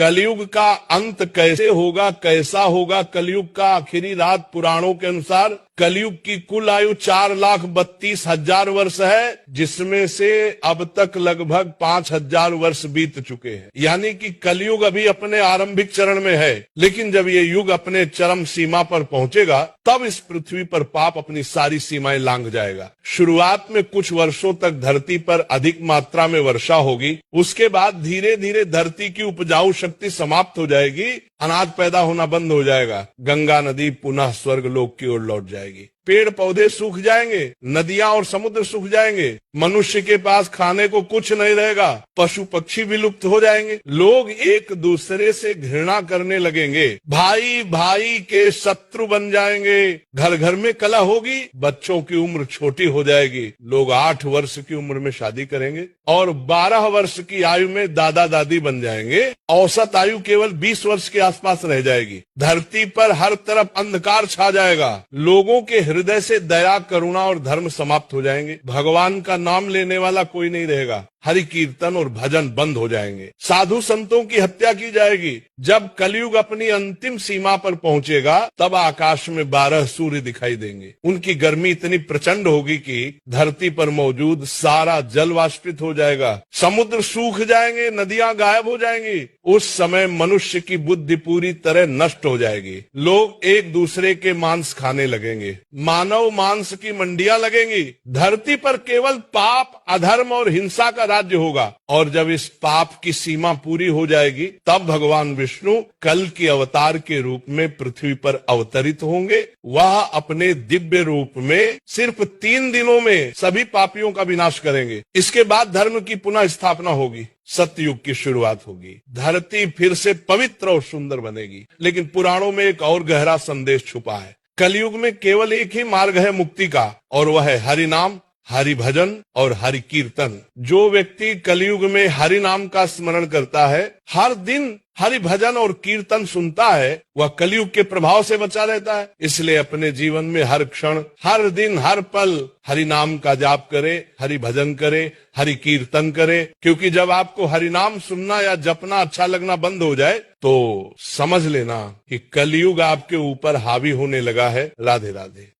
कलयुग का अंत कैसे होगा, कैसा होगा कलयुग का आखिरी रात? पुराणों के अनुसार कलयुग की कुल आयु 4,32,000 वर्ष है, जिसमें से अब तक लगभग 5,000 वर्ष बीत चुके हैं। यानी कि कलयुग अभी अपने आरंभिक चरण में है, लेकिन जब ये युग अपने चरम सीमा पर पहुंचेगा तब इस पृथ्वी पर पाप अपनी सारी सीमाएं लांघ जाएगा। शुरुआत में कुछ वर्षों तक धरती पर अधिक मात्रा में वर्षा होगी, उसके बाद धीरे धीरे धरती की उपजाऊ शक्ति समाप्त हो जाएगी, अनाज पैदा होना बंद हो जाएगा, गंगा नदी पुनः स्वर्ग लोक की ओर लौट जाएगी, पेड़ पौधे सूख जाएंगे, नदियां और समुद्र सूख जाएंगे, मनुष्य के पास खाने को कुछ नहीं रहेगा, पशु पक्षी विलुप्त हो जाएंगे, लोग एक दूसरे से घृणा करने लगेंगे, भाई भाई के शत्रु बन जाएंगे, घर घर में कलह होगी, बच्चों की उम्र छोटी हो जाएगी, लोग 8 वर्ष की उम्र में शादी करेंगे और 12 वर्ष की आयु में दादा दादी बन जाएंगे, औसत आयु केवल 20 वर्ष के आसपास रह जाएगी, धरती पर हर तरफ अंधकार छा जाएगा, लोगों के हृदय से दया, करुणा और धर्म समाप्त हो जाएंगे, भगवान का नाम लेने वाला कोई नहीं रहेगा, हरि कीर्तन और भजन बंद हो जाएंगे, साधु संतों की हत्या की जाएगी। जब कलयुग अपनी अंतिम सीमा पर पहुंचेगा तब आकाश में 12 सूर्य दिखाई देंगे, उनकी गर्मी इतनी प्रचंड होगी कि धरती पर मौजूद सारा जल वाष्पित हो जाएगा, समुद्र सूख जाएंगे, नदियां गायब हो जाएंगी, उस समय मनुष्य की बुद्धि पूरी तरह नष्ट हो जाएगी, लोग एक दूसरे के मांस खाने लगेंगे, मानव मांस की मंडियां लगेंगी, धरती पर केवल पाप, अधर्म और हिंसा का राज्य होगा। और जब इस पाप की सीमा पूरी हो जाएगी तब भगवान विष्णु कल के अवतार के रूप में पृथ्वी पर अवतरित होंगे। वह अपने दिव्य रूप में सिर्फ 3 दिनों में सभी पापियों का विनाश करेंगे। इसके बाद धर्म की पुनः स्थापना होगी, सतयुग की शुरुआत होगी, धरती फिर से पवित्र और सुंदर बनेगी। लेकिन पुराणों में एक और गहरा संदेश छुपा है। कलयुग में केवल एक ही मार्ग है मुक्ति का, और वह है हरि नाम, हरि भजन और हरि कीर्तन। जो व्यक्ति कलयुग में हरि नाम का स्मरण करता है, हर दिन हरि भजन और कीर्तन सुनता है, वह कलयुग के प्रभाव से बचा रहता है। इसलिए अपने जीवन में हर क्षण, हर दिन, हर पल हरि नाम का जाप करे, हरि भजन करे, हरि कीर्तन करे। क्योंकि जब आपको हरि नाम सुनना या जपना अच्छा लगना बंद हो जाए तो समझ लेना कि कलयुग आपके ऊपर हावी होने लगा है। राधे राधे।